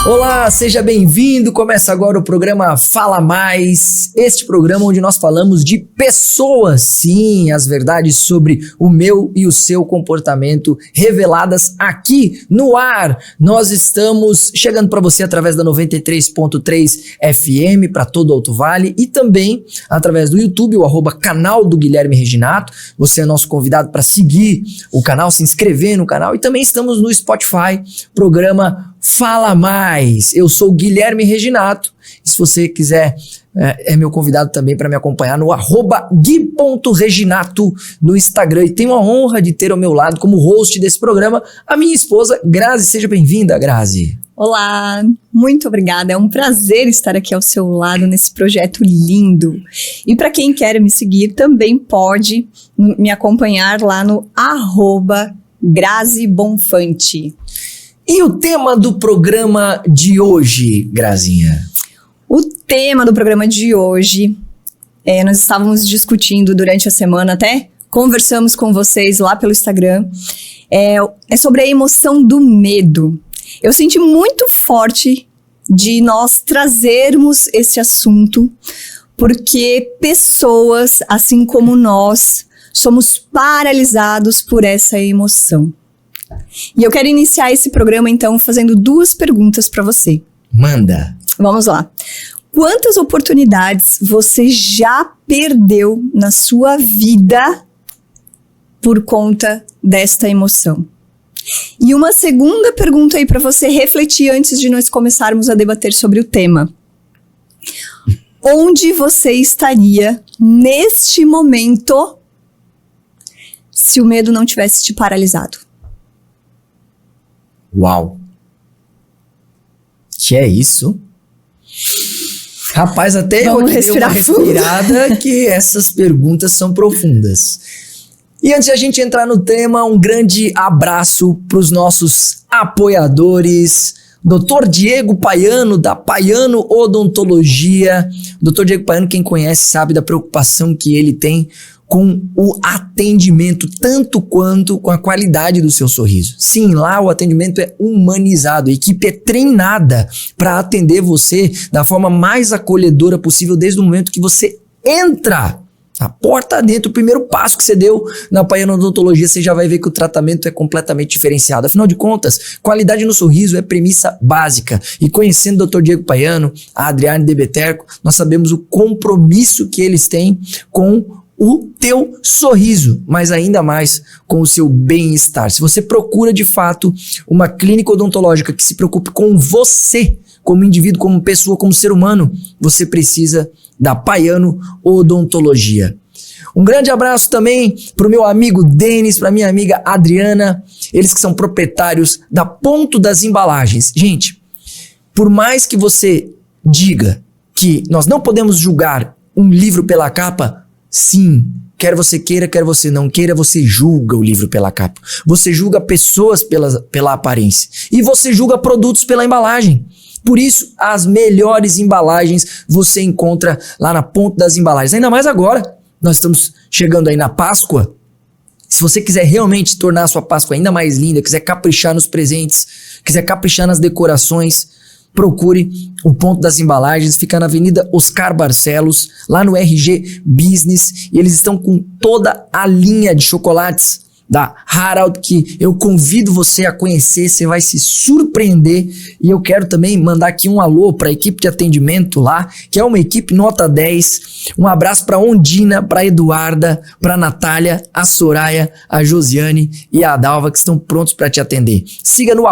Olá, seja bem-vindo. Começa agora o programa Fala Mais. Este programa onde nós falamos de pessoas, sim, as verdades sobre o meu e o seu comportamento reveladas aqui no ar. Nós estamos chegando para você através da 93.3 FM para todo o Alto Vale e também através do YouTube, o @canal do Guilherme Reginato. Você é nosso convidado para seguir o canal, se inscrever no canal, e também estamos no Spotify, programa Fala Mais. Eu sou o Guilherme Reginato, e se você quiser, é meu convidado também para me acompanhar no @gui.reginato no Instagram. E tenho a honra de ter ao meu lado, como host desse programa, a minha esposa, Grazi. Seja bem-vinda, Grazi. Olá, muito obrigada. É um prazer estar aqui ao seu lado nesse projeto lindo. E para quem quer me seguir, também pode me acompanhar lá no @GraziBonfante. E o tema do programa de hoje, Grazinha? O tema do programa de hoje, nós estávamos discutindo durante a semana, até conversamos com vocês lá pelo Instagram, é sobre a emoção do medo. Eu senti muito forte de nós trazermos esse assunto, porque pessoas, assim como nós, somos paralisados por essa emoção. E eu quero iniciar esse programa, então, fazendo duas perguntas para você. Manda. Vamos lá. Quantas oportunidades você já perdeu na sua vida por conta desta emoção? E uma segunda pergunta aí para você refletir antes de nós começarmos a debater sobre o tema. Onde você estaria neste momento se o medo não tivesse te paralisado? Uau! Que é isso? Rapaz, até Vamos eu dei uma respirada que essas perguntas são profundas. E antes de a gente entrar no tema, um grande abraço para os nossos apoiadores. Dr. Diego Paiano, da Paiano Odontologia. Dr. Diego Paiano, quem conhece sabe da preocupação que ele tem com o atendimento, tanto quanto com a qualidade do seu sorriso. Sim, lá o atendimento é humanizado, a equipe é treinada para atender você da forma mais acolhedora possível desde o momento que você entra a porta dentro. O primeiro passo que você deu na Paiano Odontologia, você já vai ver que o tratamento é completamente diferenciado. Afinal de contas, qualidade no sorriso é premissa básica. E conhecendo o Dr. Diego Paiano, a Adriane Debeterco, nós sabemos o compromisso que eles têm com o teu sorriso, mas ainda mais com o seu bem-estar. Se você procura de fato uma clínica odontológica que se preocupe com você, como indivíduo, como pessoa, como ser humano, você precisa da Paiano Odontologia. Um grande abraço também para o meu amigo Denis, para minha amiga Adriana, eles que são proprietários da Ponto das Embalagens. Gente, por mais que você diga que nós não podemos julgar um livro pela capa, sim, quer você queira, quer você não queira, você julga o livro pela capa. Você julga pessoas pela aparência. E você julga produtos pela embalagem. Por isso, as melhores embalagens você encontra lá na Ponto das Embalagens. Ainda mais agora, nós estamos chegando aí na Páscoa. Se você quiser realmente tornar a sua Páscoa ainda mais linda, quiser caprichar nos presentes, quiser caprichar nas decorações, procure o Ponto das Embalagens. Fica na Avenida Oscar Barcelos, lá no RG Business, e eles estão com toda a linha de chocolates da Harald, que eu convido você a conhecer, você vai se surpreender. E eu quero também mandar aqui um alô para a equipe de atendimento lá, que é uma equipe nota 10. Um abraço para Ondina, para Eduarda, para Natália, a Soraya, a Josiane e a Adalva, que estão prontos para te atender. Siga no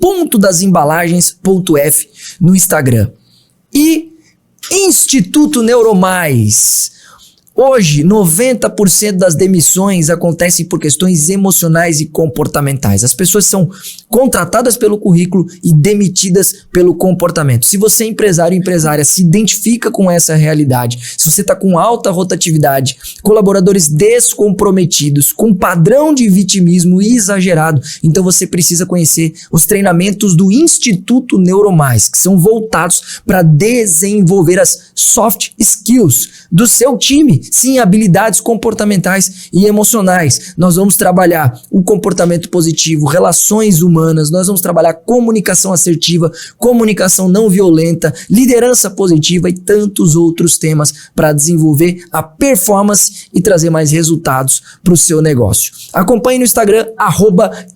@pontodasembalagens.f no Instagram. E Instituto Neuromais. Hoje, 90% das demissões acontecem por questões emocionais e comportamentais. As pessoas são contratadas pelo currículo e demitidas pelo comportamento. Se você é empresário ou empresária, se identifica com essa realidade, se você está com alta rotatividade, colaboradores descomprometidos, com padrão de vitimismo exagerado, então você precisa conhecer os treinamentos do Instituto Neuromais, que são voltados para desenvolver as soft skills do seu time. Sim, habilidades comportamentais e emocionais. Nós vamos trabalhar o comportamento positivo, relações humanas, nós vamos trabalhar comunicação assertiva, comunicação não violenta, liderança positiva e tantos outros temas para desenvolver a performance e trazer mais resultados para o seu negócio. Acompanhe no Instagram,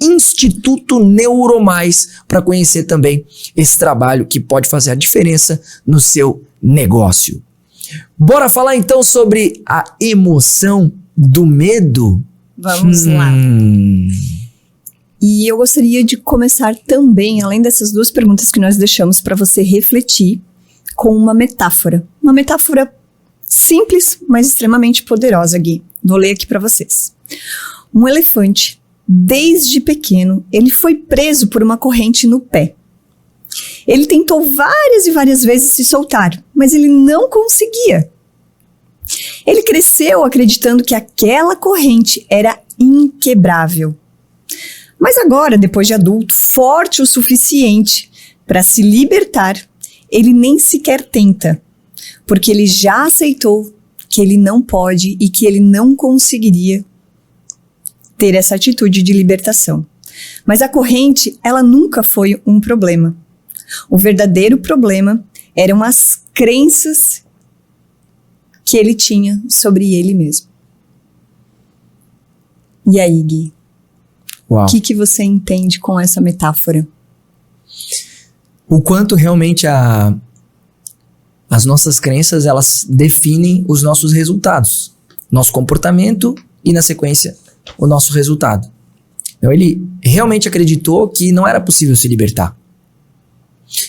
@Instituto Neuromais, para conhecer também esse trabalho que pode fazer a diferença no seu negócio. Bora falar então sobre a emoção do medo? Vamos lá. E eu gostaria de começar também, além dessas duas perguntas que nós deixamos para você refletir, com uma metáfora. Uma metáfora simples, mas extremamente poderosa, Gui. Vou ler aqui para vocês. Um elefante, desde pequeno, ele foi preso por uma corrente no pé. Ele tentou várias e várias vezes se soltar, mas ele não conseguia. Ele cresceu acreditando que aquela corrente era inquebrável. Mas agora, depois de adulto, forte o suficiente para se libertar, ele nem sequer tenta, porque ele já aceitou que ele não pode e que ele não conseguiria ter essa atitude de libertação. Mas a corrente, ela nunca foi um problema. O verdadeiro problema eram as crenças que ele tinha sobre ele mesmo. E aí, Gui? Uau. O que você entende com essa metáfora? O quanto realmente as nossas crenças, elas definem os nossos resultados, nosso comportamento e, na sequência, o nosso resultado. Então, ele realmente acreditou que não era possível se libertar.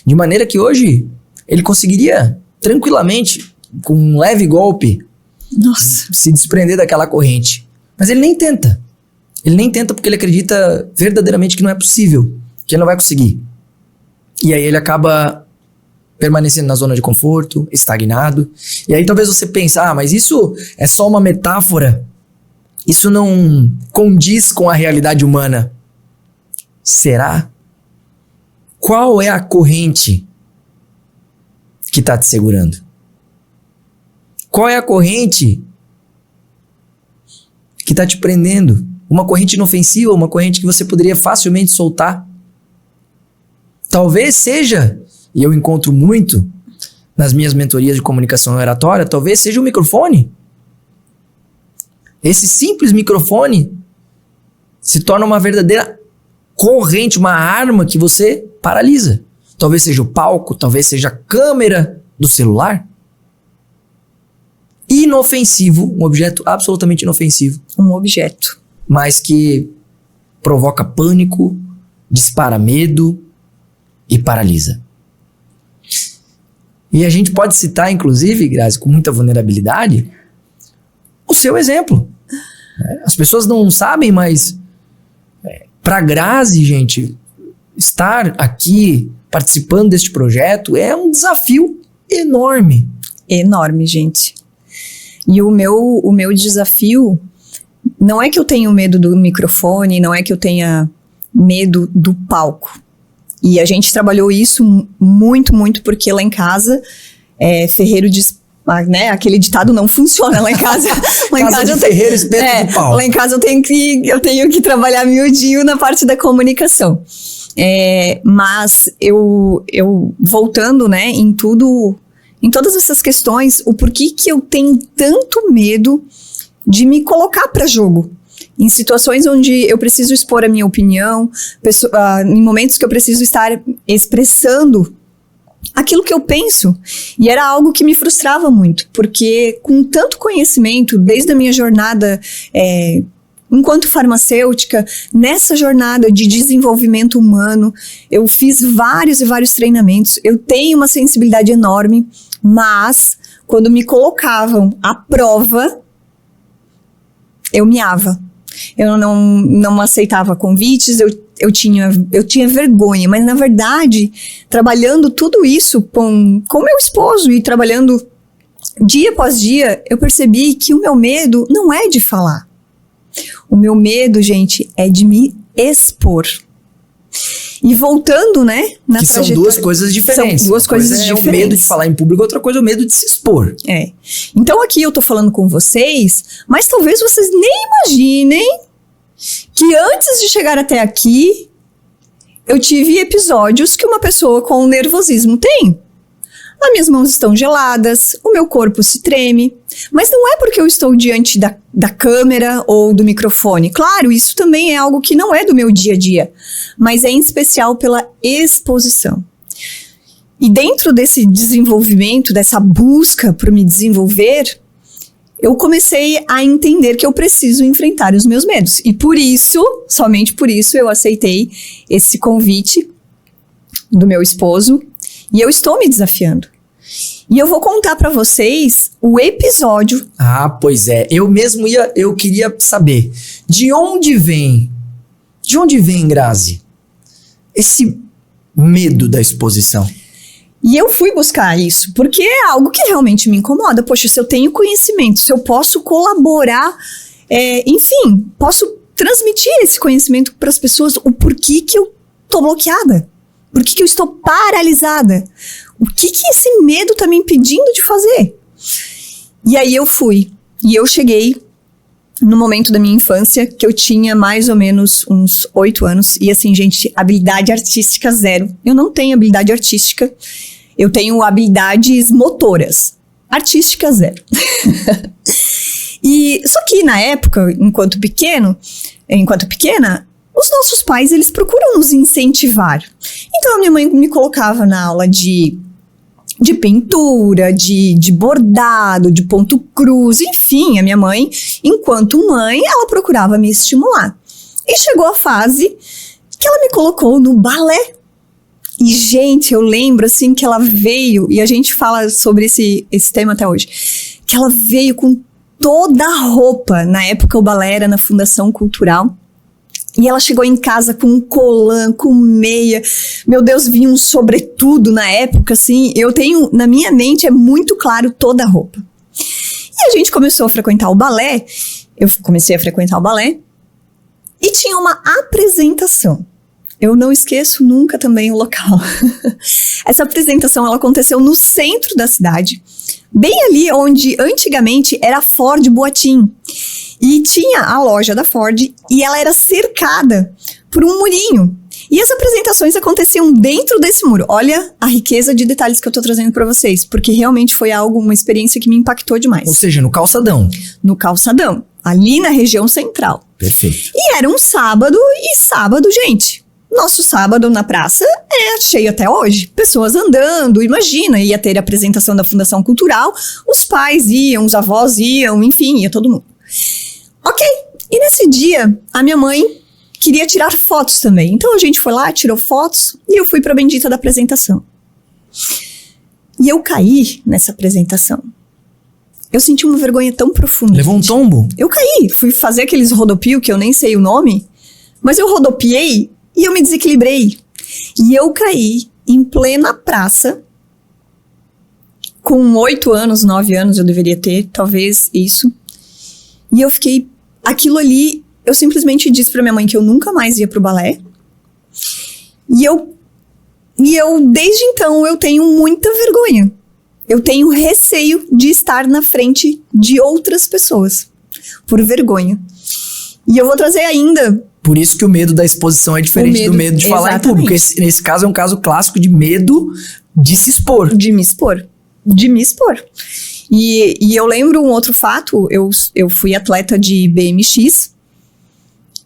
De maneira que hoje ele conseguiria tranquilamente, com um leve golpe, se desprender daquela corrente. Mas ele nem tenta. Ele nem tenta porque ele acredita verdadeiramente que não é possível, que ele não vai conseguir. E aí ele acaba permanecendo na zona de conforto, estagnado. E aí talvez você pense, mas isso é só uma metáfora. Isso não condiz com a realidade humana. Será? Qual é a corrente que está te segurando? Qual é a corrente que está te prendendo? Uma corrente inofensiva, uma corrente que você poderia facilmente soltar? Talvez seja, e eu encontro muito nas minhas mentorias de comunicação oratória, talvez seja o microfone. Esse simples microfone se torna uma verdadeira corrente, uma arma que você paralisa. Talvez seja o palco, talvez seja a câmera do celular. Inofensivo, um objeto absolutamente inofensivo. Um objeto. Mas que provoca pânico, dispara medo e paralisa. E a gente pode citar, inclusive, Grazi, com muita vulnerabilidade, o seu exemplo. As pessoas não sabem, mas para Grazi, gente, estar aqui participando deste projeto é um desafio enorme. Enorme, gente. E o meu desafio não é que eu tenho medo do microfone, não é que eu tenha medo do palco. E a gente trabalhou isso muito, muito, porque lá em casa, ferreiro de... né, aquele ditado não funciona lá em casa. Lá em casa ferreiro, espeto de pau. Lá em casa eu tenho que trabalhar miudinho na parte da comunicação. Mas eu voltando, né, em todas essas questões, o porquê que eu tenho tanto medo de me colocar para jogo. Em situações onde eu preciso expor a minha opinião, em momentos que eu preciso estar expressando aquilo que eu penso. E era algo que me frustrava muito, porque com tanto conhecimento, desde a minha jornada enquanto farmacêutica, nessa jornada de desenvolvimento humano, eu fiz vários e vários treinamentos, eu tenho uma sensibilidade enorme, mas quando me colocavam à prova, eu miava. Eu não aceitava convites, eu tinha vergonha, mas na verdade, trabalhando tudo isso com meu esposo e trabalhando dia após dia, eu percebi que o meu medo não é de falar. O meu medo, gente, é de me expor. E voltando, né, na que são trajetória... duas coisas diferentes. São duas coisas diferentes. É o medo de falar em público, outra coisa é o medo de se expor. Então aqui eu tô falando com vocês, mas talvez vocês nem imaginem que antes de chegar até aqui, eu tive episódios que uma pessoa com nervosismo tem. As minhas mãos estão geladas, o meu corpo se treme, mas não é porque eu estou diante da câmera ou do microfone. Claro, isso também é algo que não é do meu dia a dia, mas é em especial pela exposição. E dentro desse desenvolvimento, dessa busca por me desenvolver, eu comecei a entender que eu preciso enfrentar os meus medos. E por isso, somente por isso, eu aceitei esse convite do meu esposo. E eu estou me desafiando. E eu vou contar pra vocês o episódio. Ah, pois é. Eu queria saber, de onde vem, Grazi, esse medo da exposição? E eu fui buscar isso, porque é algo que realmente me incomoda. Poxa, se eu tenho conhecimento, se eu posso colaborar, enfim, posso transmitir esse conhecimento para as pessoas, o porquê que eu tô bloqueada. Por que eu estou paralisada? O que esse medo tá me impedindo de fazer? E aí eu fui. E eu cheguei no momento da minha infância, que eu tinha mais ou menos uns 8 anos. E assim, gente, habilidade artística zero. Eu não tenho habilidade artística. Eu tenho habilidades motoras. Artística zero. E só que na época, enquanto pequena, os nossos pais, eles procuram nos incentivar. Então, a minha mãe me colocava na aula de pintura, de bordado, de ponto cruz, enfim, a minha mãe, enquanto mãe, ela procurava me estimular. E chegou a fase que ela me colocou no balé. E, gente, eu lembro, assim, que ela veio, e a gente fala sobre esse tema até hoje, que ela veio com toda a roupa. Na época, o balé era na Fundação Cultural. E ela chegou em casa com um colã, com meia. Meu Deus, vinha um sobretudo na época, assim. Eu tenho, na minha mente, é muito claro toda a roupa. E a gente começou a frequentar o balé. Eu comecei a frequentar o balé. E tinha uma apresentação. Eu não esqueço nunca também o local. Essa apresentação, ela aconteceu no centro da cidade. Bem ali onde, antigamente, era a Ford Boatim. E tinha a loja da Ford e ela era cercada por um murinho. E as apresentações aconteciam dentro desse muro. Olha a riqueza de detalhes que eu tô trazendo pra vocês, porque realmente foi uma experiência que me impactou demais. Ou seja, no calçadão. No calçadão, ali na região central. Perfeito. E era um sábado, e sábado, gente, nosso sábado na praça é cheio até hoje. Pessoas andando, imagina, ia ter a apresentação da Fundação Cultural, os pais iam, os avós iam, enfim, ia todo mundo. Ok, e nesse dia, a minha mãe queria tirar fotos também. Então a gente foi lá, tirou fotos e eu fui pra bendita da apresentação. E eu caí nessa apresentação. Eu senti uma vergonha tão profunda. Levou um tombo? Eu caí, fui fazer aqueles rodopios que eu nem sei o nome, mas eu rodopiei e eu me desequilibrei. E eu caí em plena praça, com 8 anos, 9 anos eu deveria ter, talvez isso. E eu fiquei, aquilo ali, eu simplesmente disse pra minha mãe que eu nunca mais ia pro balé. E eu, desde então, eu tenho muita vergonha. Eu tenho receio de estar na frente de outras pessoas, por vergonha. E eu vou trazer ainda... Por isso que o medo da exposição é diferente do medo de falar em público. Nesse caso é um caso clássico de medo de se expor. De me expor. E eu lembro um outro fato, eu fui atleta de BMX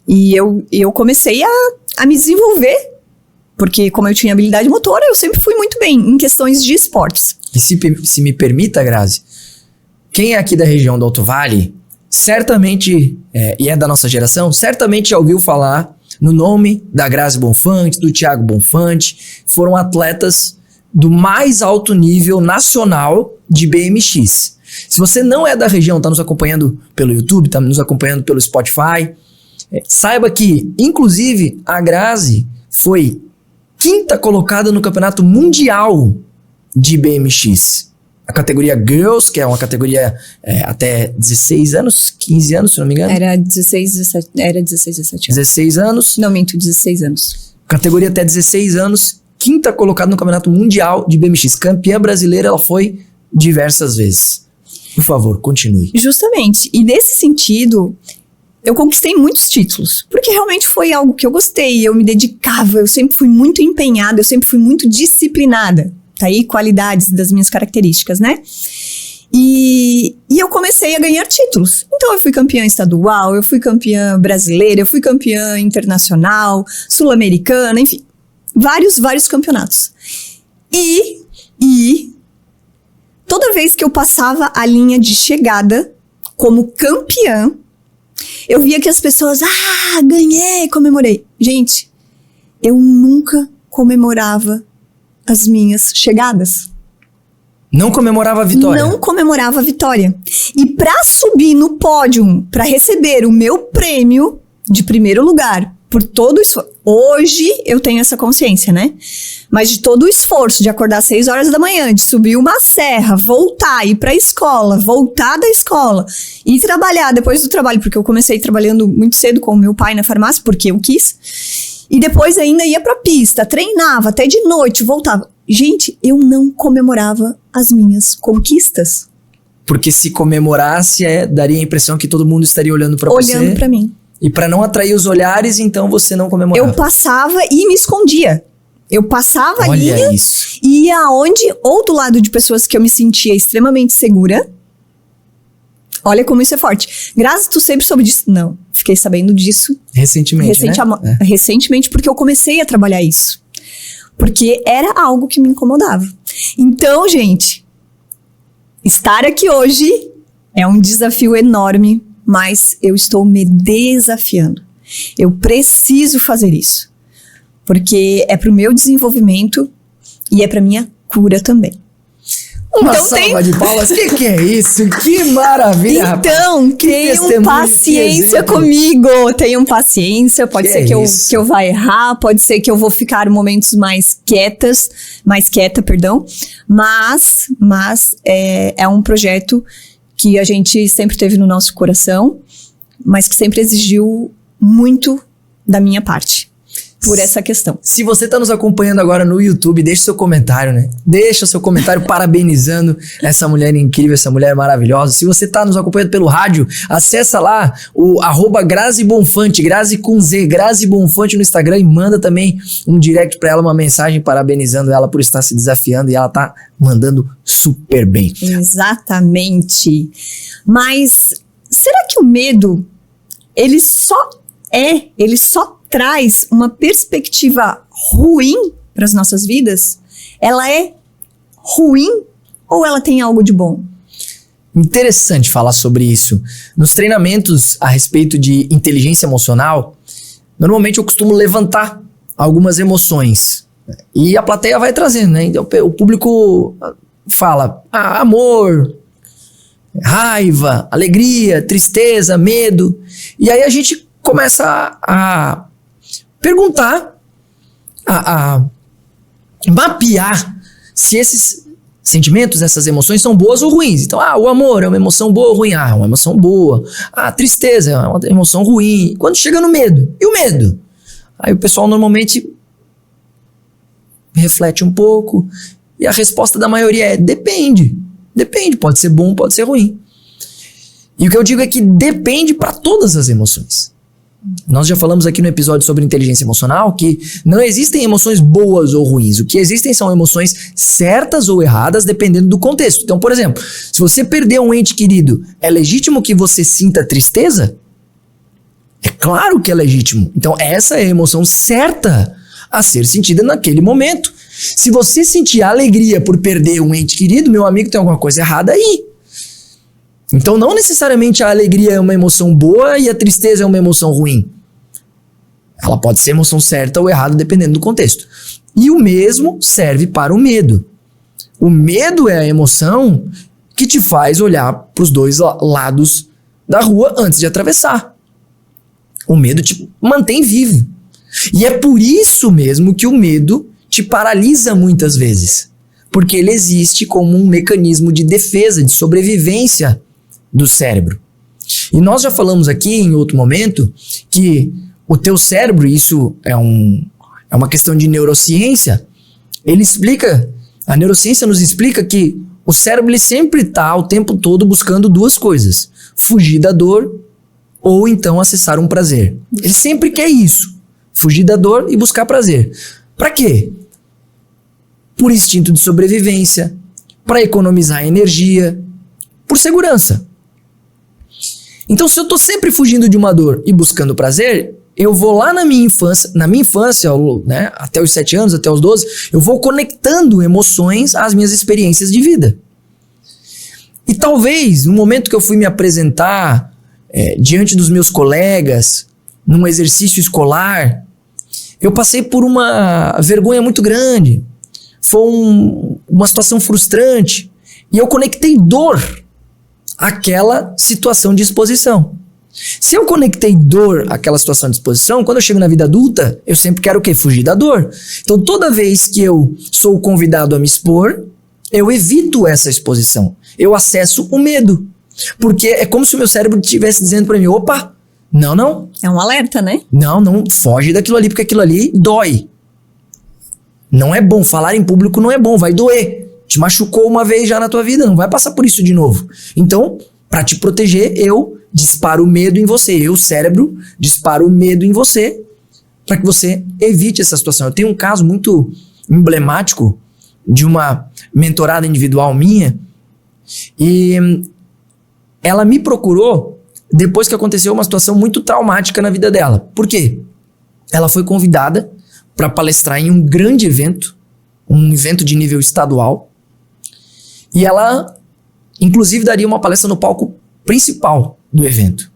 e eu comecei a me desenvolver, porque como eu tinha habilidade motora, eu sempre fui muito bem em questões de esportes. E se me permita, Grazi, quem é aqui da região do Alto Vale, certamente, e é da nossa geração, certamente já ouviu falar no nome da Grazi Bonfante, do Thiago Bonfante, foram atletas do mais alto nível nacional de BMX. Se você não é da região, está nos acompanhando pelo YouTube, está nos acompanhando pelo Spotify, saiba que, inclusive, a Grazi foi 5ª colocada no Campeonato Mundial de BMX. A categoria Girls, que é uma categoria até 16 anos, 15 anos, se não me engano. Era 16, 17 anos. 16 anos. Não, minto, 16 anos. Categoria até 16 anos, 5ª colocada no Campeonato Mundial de BMX. Campeã brasileira ela foi diversas vezes. Por favor, continue. Justamente. E nesse sentido, eu conquistei muitos títulos. Porque realmente foi algo que eu gostei, eu me dedicava, eu sempre fui muito empenhada, eu sempre fui muito disciplinada. Tá aí qualidades das minhas características, né? E eu comecei a ganhar títulos. Então eu fui campeã estadual, eu fui campeã brasileira, eu fui campeã internacional, sul-americana, enfim. Vários campeonatos. E toda vez que eu passava a linha de chegada como campeã, eu via que as pessoas, ganhei, comemorei. Gente, eu nunca comemorava as minhas chegadas. Não comemorava a vitória? Não comemorava a vitória. E para subir no pódio, para receber o meu prêmio de primeiro lugar, por todo o esforço. Hoje eu tenho essa consciência, né? Mas de todo o esforço de acordar às 6 horas da manhã, de subir uma serra, voltar, ir pra escola, voltar da escola e trabalhar depois do trabalho, porque eu comecei trabalhando muito cedo com o meu pai na farmácia, porque eu quis. E depois ainda ia pra pista, treinava até de noite, voltava. Gente, eu não comemorava as minhas conquistas. Porque se comemorasse, daria a impressão que todo mundo estaria olhando pra você. Olhando pra mim. E pra não atrair os olhares, então você não comemorava. Eu passava e me escondia. Eu passava a linha isso. E ia aonde, ou do lado de pessoas que eu me sentia extremamente segura. Olha como isso é forte. Graças, tu sempre soube disso? Não, fiquei sabendo disso recentemente, né? Recentemente, porque eu comecei a trabalhar isso. Porque era algo que me incomodava. Então, gente, estar aqui hoje é um desafio enorme, mas eu estou me desafiando. Eu preciso fazer isso. Porque é pro meu desenvolvimento e é pra minha cura também. Uma salva de palmas. Que é isso? Que maravilha, então, tenham paciência comigo. Tenham paciência. Pode ser que eu vá errar. Pode ser que eu vou ficar momentos mais quieta, perdão. Mas é um projeto que a gente sempre teve no nosso coração, mas que sempre exigiu muito da minha parte. Por essa questão. Se você tá nos acompanhando agora no YouTube, deixa seu comentário, né? Deixa seu comentário parabenizando essa mulher incrível, essa mulher maravilhosa. Se você tá nos acompanhando pelo rádio, acessa lá o @Grazi Bonfante, Grazi com Z, Grazi Bonfante no Instagram e manda também um direct pra ela, uma mensagem parabenizando ela por estar se desafiando e ela tá mandando super bem. Exatamente. Mas será que o medo, ele só traz uma perspectiva ruim para as nossas vidas? Ela é ruim ou ela tem algo de bom? Interessante falar sobre isso. Nos treinamentos a respeito de inteligência emocional, normalmente eu costumo levantar algumas emoções e a plateia vai trazendo, né? Então, o público fala amor, raiva, alegria, tristeza, medo. E aí a gente começa a perguntar, a mapear se esses sentimentos, essas emoções são boas ou ruins. Então, o amor é uma emoção boa ou ruim? É uma emoção boa. A tristeza é uma emoção ruim. Quando chega no medo, e o medo? Aí o pessoal normalmente reflete um pouco e a resposta da maioria é depende. Depende, pode ser bom, pode ser ruim. E o que eu digo é que depende para todas as emoções. Nós já falamos aqui no episódio sobre inteligência emocional que não existem emoções boas ou ruins. O que existem são emoções certas ou erradas dependendo do contexto. Então, por exemplo, se você perder um ente querido, é legítimo que você sinta tristeza? É claro que é legítimo. Então, essa é a emoção certa a ser sentida naquele momento. Se você sentir alegria por perder um ente querido, meu amigo, tem alguma coisa errada aí. Então, não necessariamente a alegria é uma emoção boa e a tristeza é uma emoção ruim. Ela pode ser emoção certa ou errada, dependendo do contexto. E o mesmo serve para o medo. O medo é a emoção que te faz olhar para os dois lados da rua antes de atravessar. O medo te mantém vivo. E é por isso mesmo que o medo te paralisa muitas vezes. Porque ele existe como um mecanismo de defesa, de sobrevivência do cérebro. E nós já falamos aqui em outro momento que o teu cérebro, isso é um é uma questão de neurociência, a neurociência nos explica que o cérebro ele sempre está o tempo todo buscando duas coisas: fugir da dor ou então acessar um prazer. Ele sempre quer isso, fugir da dor e buscar prazer. Para quê? Por instinto de sobrevivência, para economizar energia, por segurança. Então, se eu tô sempre fugindo de uma dor e buscando prazer, eu vou lá na minha infância, né, até os 7 anos, até os 12, eu vou conectando emoções às minhas experiências de vida. E talvez, no momento que eu fui me apresentar diante dos meus colegas, num exercício escolar, eu passei por uma vergonha muito grande. Foi uma situação frustrante. E eu conectei dor àquela situação de exposição. Se eu conectei dor àquela situação de exposição, quando eu chego na vida adulta, eu sempre quero o quê? Fugir da dor. Então, toda vez que eu sou convidado a me expor, eu evito essa exposição. Eu acesso o medo. Porque é como se o meu cérebro estivesse dizendo pra mim, opa, não. É um alerta, né? Não, foge daquilo ali, porque aquilo ali dói. Não é bom, falar em público não é bom, vai doer. Te machucou uma vez já na tua vida, não vai passar por isso de novo. Então, pra te proteger, eu disparo o medo em você. Eu, cérebro, disparo o medo em você para que você evite essa situação. Eu tenho um caso muito emblemático de uma mentorada individual minha e ela me procurou depois que aconteceu uma situação muito traumática na vida dela. Por quê? Ela foi convidada para palestrar em um grande evento, um evento de nível estadual, e ela, inclusive, daria uma palestra no palco principal do evento.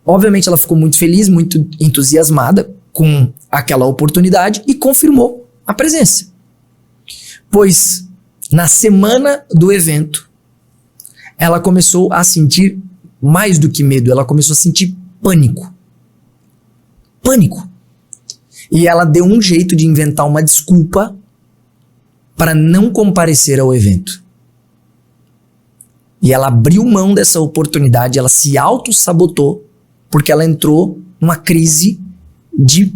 Obviamente, ela ficou muito feliz, muito entusiasmada com aquela oportunidade e confirmou a presença. Pois, na semana do evento, ela começou a sentir mais do que medo, ela começou a sentir pânico. Pânico. E ela deu um jeito de inventar uma desculpa para não comparecer ao evento. E ela abriu mão dessa oportunidade, ela se auto-sabotou, porque ela entrou numa crise de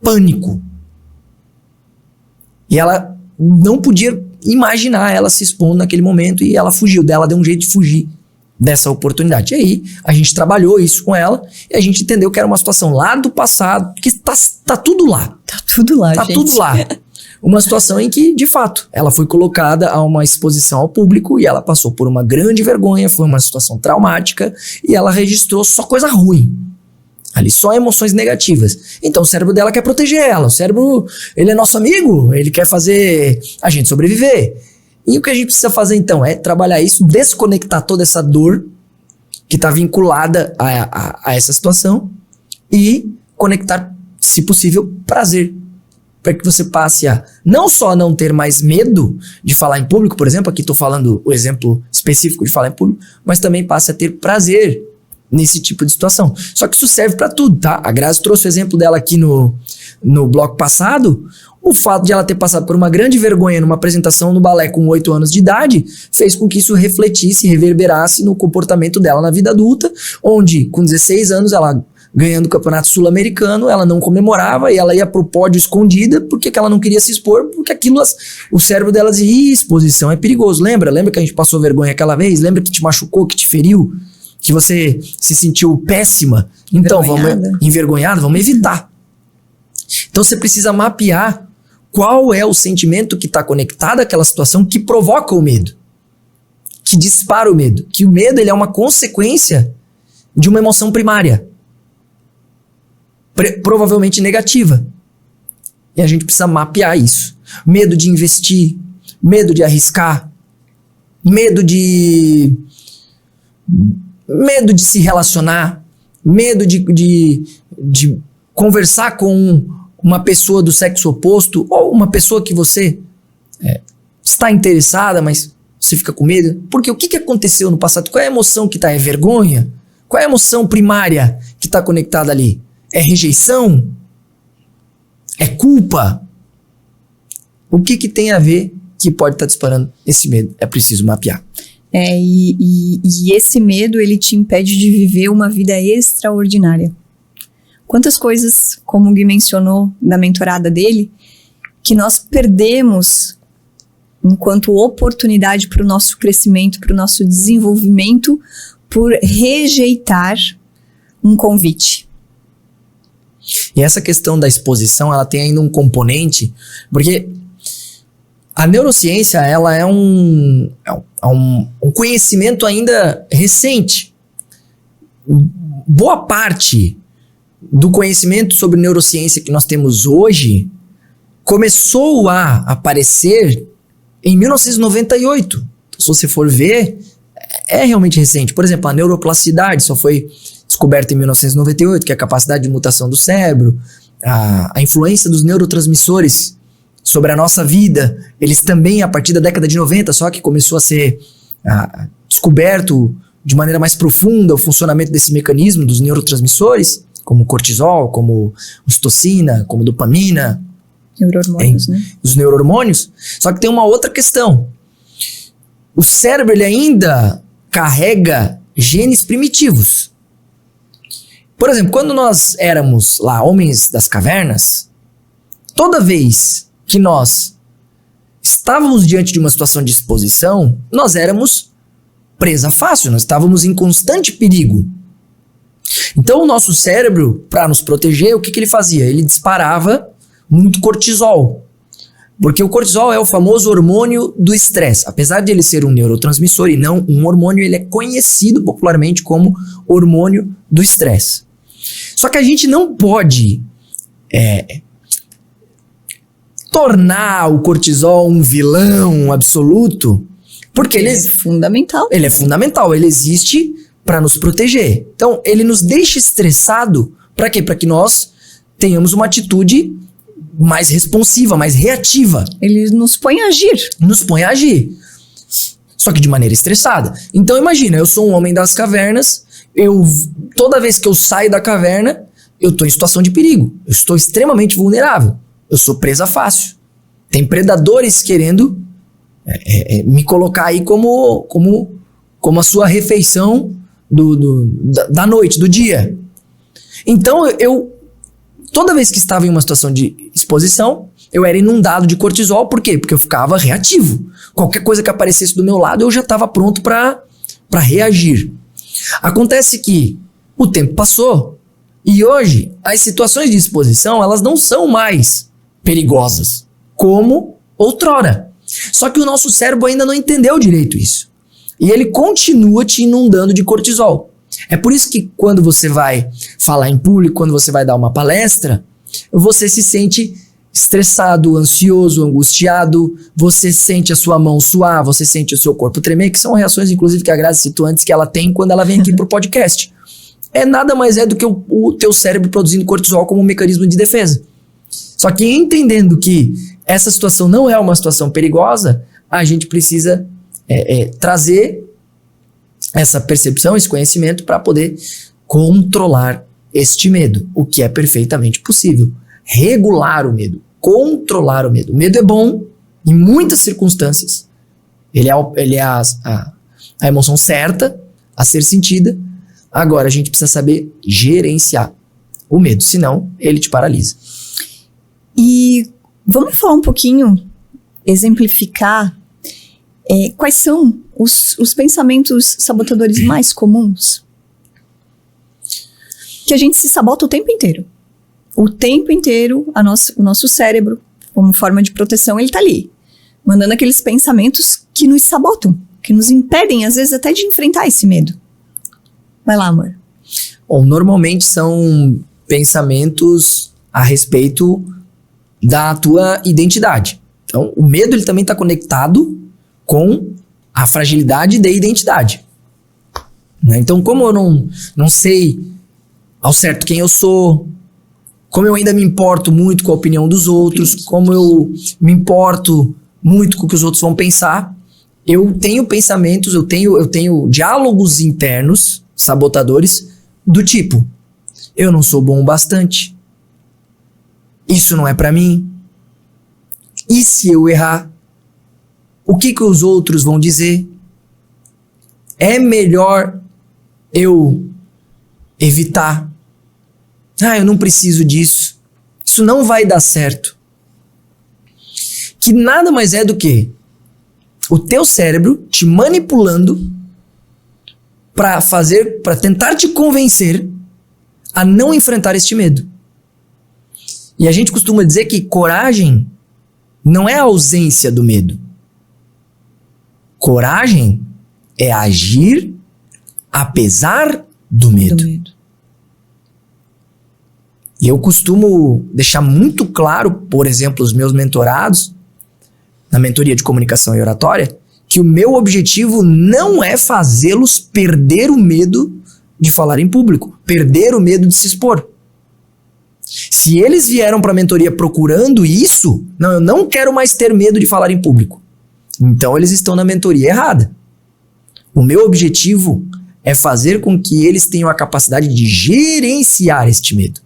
pânico. E ela não podia imaginar ela se expondo naquele momento, e ela fugiu dela, deu um jeito de fugir dessa oportunidade. E aí, a gente trabalhou isso com ela, e a gente entendeu que era uma situação lá do passado, que tá tudo lá. Tá tudo lá, Tá gente. tudo lá. Uma situação em que, de fato, ela foi colocada a uma exposição ao público e ela passou por uma grande vergonha, foi uma situação traumática e ela registrou só coisa ruim. Ali, só emoções negativas. Então o cérebro dela quer proteger ela. O cérebro, ele é nosso amigo, ele quer fazer a gente sobreviver. E o que a gente precisa fazer então é trabalhar isso, desconectar toda essa dor que está vinculada a essa situação e conectar, se possível, prazer. Para que você passe a não só não ter mais medo de falar em público, por exemplo, aqui estou falando o exemplo específico de falar em público, mas também passe a ter prazer nesse tipo de situação. Só que isso serve para tudo, tá? A Grazi trouxe o exemplo dela aqui no bloco passado. O fato de ela ter passado por uma grande vergonha numa apresentação no balé com 8 anos de idade fez com que isso refletisse e reverberasse no comportamento dela na vida adulta, onde com 16 anos ela, ganhando o campeonato sul-americano, ela não comemorava e ela ia pro pódio escondida porque ela não queria se expor, porque aquilo, o cérebro dela dizia, exposição é perigoso. Lembra que a gente passou vergonha aquela vez? Lembra que te machucou, que te feriu? Que você se sentiu péssima? Então, envergonhada, vamos evitar. Então você precisa mapear qual é o sentimento que está conectado àquela situação que provoca o medo, que dispara o medo. Que o medo ele é uma consequência de uma emoção primária, provavelmente negativa. E a gente precisa mapear isso. Medo de investir, medo de arriscar, medo de se relacionar, medo de conversar com uma pessoa do sexo oposto ou uma pessoa que você está interessada, mas você fica com medo. Porque o que aconteceu no passado? Qual é a emoção que está? É vergonha? Qual é a emoção primária que está conectada ali? É rejeição? É culpa? O que tem a ver que pode estar disparando esse medo? É preciso mapear. E esse medo, ele te impede de viver uma vida extraordinária. Quantas coisas, como o Gui mencionou da mentorada dele, que nós perdemos enquanto oportunidade para o nosso crescimento, para o nosso desenvolvimento, por rejeitar um convite. E essa questão da exposição, ela tem ainda um componente, porque a neurociência, ela é um conhecimento ainda recente. Boa parte do conhecimento sobre neurociência que nós temos hoje começou a aparecer em 1998. Então, se você for ver, é realmente recente. Por exemplo, a neuroplasticidade só foi descoberta em 1998, que é a capacidade de mutação do cérebro, a influência dos neurotransmissores sobre a nossa vida, eles também a partir da década de 90, só que começou a ser descoberto de maneira mais profunda o funcionamento desse mecanismo dos neurotransmissores, como cortisol, como ocitocina, como dopamina. Neurohormônios, né? Os neurohormônios. Só que tem uma outra questão. O cérebro, ele ainda carrega genes primitivos. Por exemplo, quando nós éramos lá homens das cavernas, toda vez que nós estávamos diante de uma situação de exposição, nós éramos presa fácil, nós estávamos em constante perigo. Então o nosso cérebro, para nos proteger, o que ele fazia? Ele disparava muito cortisol. Porque o cortisol é o famoso hormônio do estresse. Apesar de ele ser um neurotransmissor e não um hormônio, ele é conhecido popularmente como hormônio do estresse. Só que a gente não pode tornar o cortisol um vilão absoluto, porque ele é fundamental. Ele é fundamental, ele existe para nos proteger. Então, ele nos deixa estressado para quê? Para que nós tenhamos uma atitude mais responsiva, mais reativa. Ele nos põe a agir. Nos põe a agir. Só que de maneira estressada. Então, imagina, eu sou um homem das cavernas, toda vez que eu saio da caverna, eu estou em situação de perigo. Eu estou extremamente vulnerável. Eu sou presa fácil. Tem predadores querendo me colocar aí como a sua refeição da noite, do dia. Então, toda vez que estava em uma situação de exposição, eu era inundado de cortisol. Por quê? Porque eu ficava reativo. Qualquer coisa que aparecesse do meu lado, eu já estava pronto para reagir. Acontece que o tempo passou e hoje as situações de exposição, elas não são mais perigosas como outrora. Só que o nosso cérebro ainda não entendeu direito isso. E ele continua te inundando de cortisol. É por isso que quando você vai falar em público, quando você vai dar uma palestra, você se sente estressado, ansioso, angustiado, você sente a sua mão suar, você sente o seu corpo tremer, que são reações, inclusive, que a Grazi citou antes, que ela tem quando ela vem aqui pro podcast. Nada mais do que o teu cérebro produzindo cortisol como um mecanismo de defesa. Só que entendendo que essa situação não é uma situação perigosa, a gente precisa trazer essa percepção, esse conhecimento para poder controlar este medo, o que é perfeitamente possível. Regular o medo, controlar o medo. O medo é bom em muitas circunstâncias. Ele é a emoção certa a ser sentida. Agora a gente precisa saber gerenciar o medo, senão ele te paralisa. E vamos falar um pouquinho, exemplificar quais são os pensamentos sabotadores mais comuns? Que a gente se sabota o tempo inteiro. O tempo inteiro, o nosso cérebro, como forma de proteção, ele tá ali, mandando aqueles pensamentos que nos sabotam, que nos impedem, às vezes, até de enfrentar esse medo. Vai lá, amor. Bom, normalmente são pensamentos a respeito da tua identidade. Então, o medo ele também está conectado com a fragilidade da identidade. Né? Então, como eu não sei ao certo quem eu sou, como eu ainda me importo muito com a opinião dos outros, como eu me importo muito com o que os outros vão pensar, eu tenho pensamentos, eu tenho diálogos internos, sabotadores, do tipo, eu não sou bom o bastante, isso não é pra mim, e se eu errar, o que os outros vão dizer? É melhor eu evitar. eu não preciso disso, isso não vai dar certo. Que nada mais é do que o teu cérebro te manipulando para tentar te convencer a não enfrentar este medo. E a gente costuma dizer que coragem não é a ausência do medo. Coragem é agir apesar do medo. E eu costumo deixar muito claro, por exemplo, os meus mentorados, na mentoria de comunicação e oratória, que o meu objetivo não é fazê-los perder o medo de falar em público, perder o medo de se expor. Se eles vieram para a mentoria procurando isso, não, eu não quero mais ter medo de falar em público. Então eles estão na mentoria errada. O meu objetivo é fazer com que eles tenham a capacidade de gerenciar este medo,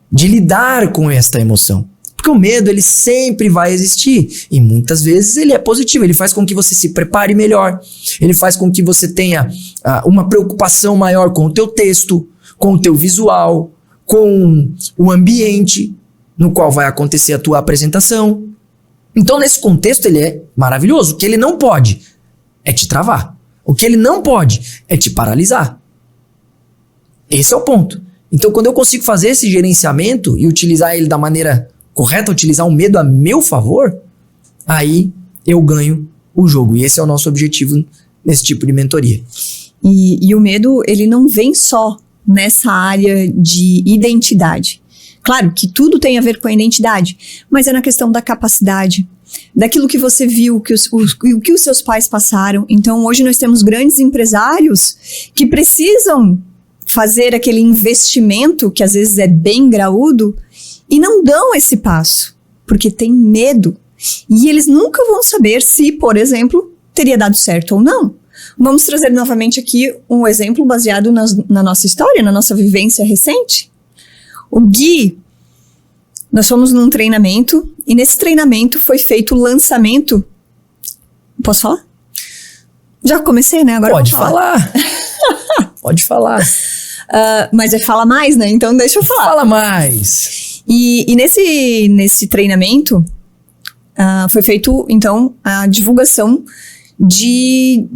de lidar com esta emoção. Porque o medo, ele sempre vai existir. E muitas vezes ele é positivo. Ele faz com que você se prepare melhor. Ele faz com que você tenha uma preocupação maior com o teu texto, com o teu visual, com o ambiente no qual vai acontecer a tua apresentação. Então, nesse contexto, ele é maravilhoso. O que ele não pode é te travar. O que ele não pode é te paralisar. Esse é o ponto. Então, quando eu consigo fazer esse gerenciamento e utilizar ele da maneira correta, utilizar o medo a meu favor, aí eu ganho o jogo. E esse é o nosso objetivo nesse tipo de mentoria. E o medo, ele não vem só nessa área de identidade. Claro que tudo tem a ver com a identidade, mas é na questão da capacidade, daquilo que você viu, que os seus pais passaram. Então, hoje nós temos grandes empresários que precisam fazer aquele investimento, que às vezes é bem graúdo, e não dão esse passo, porque tem medo. E eles nunca vão saber se, por exemplo, teria dado certo ou não. Vamos trazer novamente aqui um exemplo baseado na nossa história, na nossa vivência recente. O Gui, nós fomos num treinamento, e nesse treinamento foi feito o lançamento. Posso falar? Já comecei, né? Agora pode falar. Pode falar. Mas é fala mais, né? Então deixa eu falar. Fala mais. E nesse treinamento foi feito, então, a divulgação de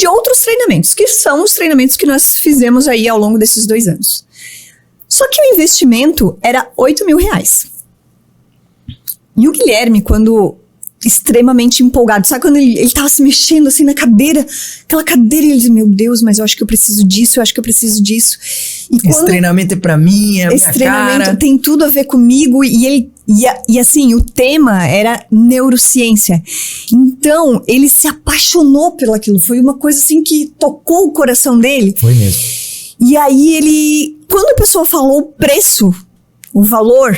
outros treinamentos, que são os treinamentos que nós fizemos aí ao longo desses 2 anos. Só que o investimento era R$8.000. E o Guilherme, quando extremamente empolgado, sabe quando ele tava se mexendo assim na cadeira, aquela cadeira, e ele diz, meu Deus, mas eu acho que eu preciso disso, eu acho que eu preciso disso. E esse treinamento é pra mim, é a minha cara. Esse treinamento tem tudo a ver comigo, e assim, o tema era neurociência. Então, ele se apaixonou pelo aquilo, foi uma coisa assim que tocou o coração dele. Foi mesmo. E aí quando a pessoa falou o preço, o valor,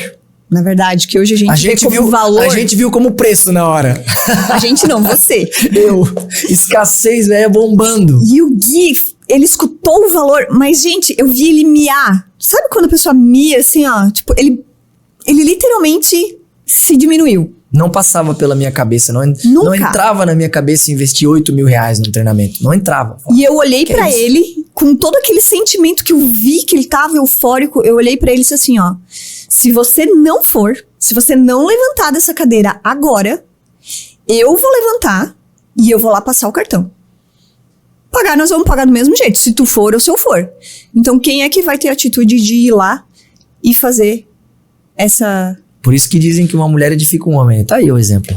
na verdade, que hoje a gente vê como valor. A gente viu como preço na hora. A gente não, você. Eu, escassez, velho, bombando. E o Gui, ele escutou o valor, mas, gente, eu vi ele miar. Sabe quando a pessoa mia, assim, ó? Tipo, ele literalmente se diminuiu. Não passava pela minha cabeça, não entrava na minha cabeça investir R$8.000 num treinamento. Não entrava. E eu olhei pra ele, com todo aquele sentimento que eu vi, que ele tava eufórico, eu olhei pra ele e disse assim, ó, se você não levantar dessa cadeira agora, eu vou levantar e eu vou lá passar o cartão. Pagar, nós vamos pagar do mesmo jeito, se tu for ou se eu for. Então, quem é que vai ter a atitude de ir lá e fazer essa... Por isso que dizem que uma mulher edifica um homem. Tá aí o exemplo.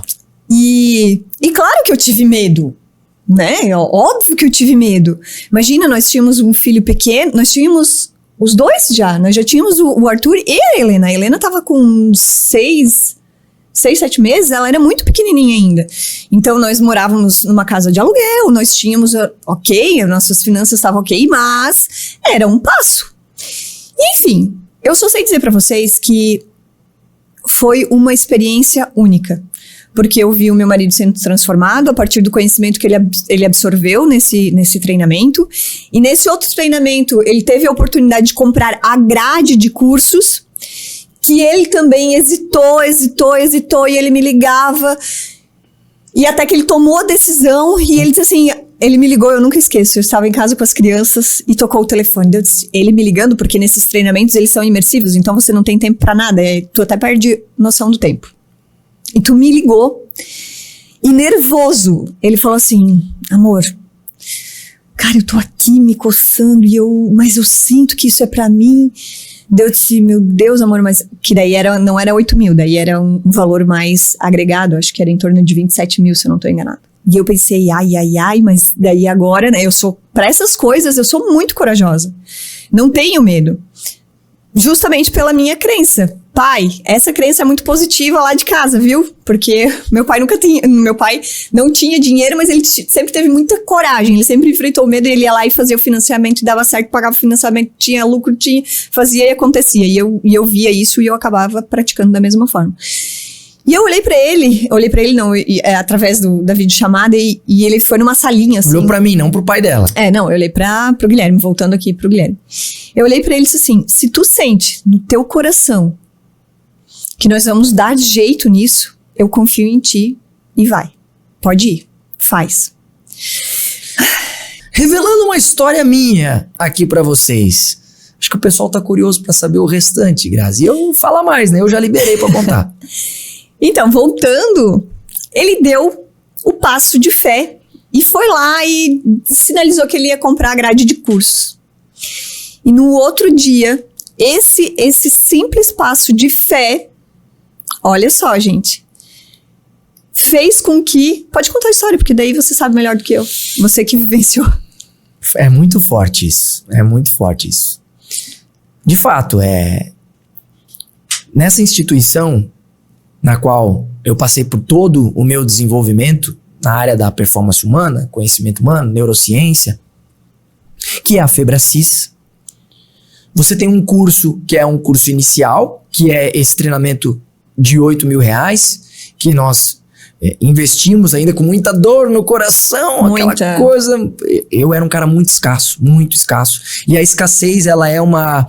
E claro que eu tive medo, né? Óbvio que eu tive medo. Imagina, nós tínhamos um filho pequeno, nós tínhamos os dois já. Nós já tínhamos o Arthur e a Helena. A Helena tava com 6, 7 meses, ela era muito pequenininha ainda. Então, nós morávamos numa casa de aluguel, nós tínhamos, ok, nossas finanças estavam ok, mas era um passo. Enfim, eu só sei dizer pra vocês que foi uma experiência única, porque eu vi o meu marido sendo transformado a partir do conhecimento que ele absorveu nesse treinamento, e nesse outro treinamento ele teve a oportunidade de comprar a grade de cursos, que ele também hesitou, e ele me ligava, E até que ele tomou a decisão e ele disse assim, ele me ligou, eu nunca esqueço, eu estava em casa com as crianças e tocou o telefone. Eu disse, ele me ligando, porque nesses treinamentos eles são imersivos, então você não tem tempo pra nada, tu até perde noção do tempo. E tu me ligou e nervoso, ele falou assim, amor, cara, eu tô aqui me coçando mas eu sinto que isso é pra mim. Eu disse, meu Deus, amor, mas que daí não era 8 mil, daí era um valor mais agregado, acho que era em torno de 27 mil, se eu não tô enganado. E eu pensei, ai, mas daí agora, né, pra essas coisas, eu sou muito corajosa. Não tenho medo. Justamente pela minha crença. Pai, essa crença é muito positiva lá de casa, viu? Porque meu pai não tinha dinheiro, mas ele sempre teve muita coragem. Ele sempre enfrentou o medo, ele ia lá e fazia o financiamento, e dava certo, pagava o financiamento, tinha lucro, fazia e acontecia. E eu via isso e eu acabava praticando da mesma forma. E eu olhei pra ele através da videochamada e ele foi numa salinha assim. Olhou pra mim, não pro pai dela. Não, eu olhei pro Guilherme, voltando aqui pro Guilherme. Eu olhei pra ele e disse assim, se tu sente no teu coração que nós vamos dar jeito nisso, eu confio em ti e vai. Pode ir, faz. Revelando uma história minha aqui pra vocês. Acho que o pessoal tá curioso pra saber o restante, Grazi. E eu não falo mais, né? Eu já liberei pra contar. Então, voltando, ele deu o passo de fé e foi lá e sinalizou que ele ia comprar a grade de cursos. E no outro dia, esse simples passo de fé, olha só, gente, fez com que... Pode contar a história, porque daí você sabe melhor do que eu. Você que vivenciou. É muito forte isso. É muito forte isso. De fato, nessa instituição na qual eu passei por todo o meu desenvolvimento na área da performance humana, conhecimento humano, neurociência, que é a Febracis. Você tem um curso que é um curso inicial, que é esse treinamento de R$8 mil, que nós investimos ainda com muita dor no coração, aquela coisa. Eu era um cara muito escasso. E a escassez, ela é uma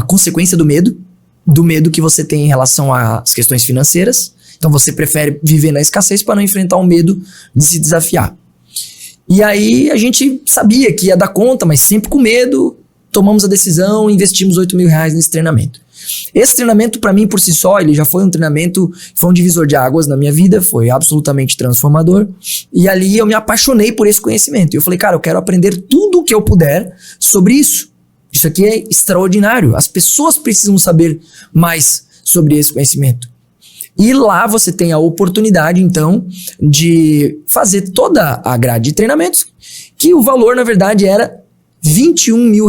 consequência do medo que você tem em relação às questões financeiras. Então você prefere viver na escassez para não enfrentar o medo de se desafiar. E aí a gente sabia que ia dar conta, mas sempre com medo, tomamos a decisão, investimos R$8 mil nesse treinamento. Esse treinamento, para mim, por si só, ele já foi um treinamento, foi um divisor de águas na minha vida, foi absolutamente transformador. E ali eu me apaixonei por esse conhecimento. E eu falei, cara, eu quero aprender tudo o que eu puder sobre isso. Isso aqui é extraordinário. As pessoas precisam saber mais sobre esse conhecimento. E lá você tem a oportunidade, então, de fazer toda a grade de treinamentos, que o valor, na verdade, era R$21 mil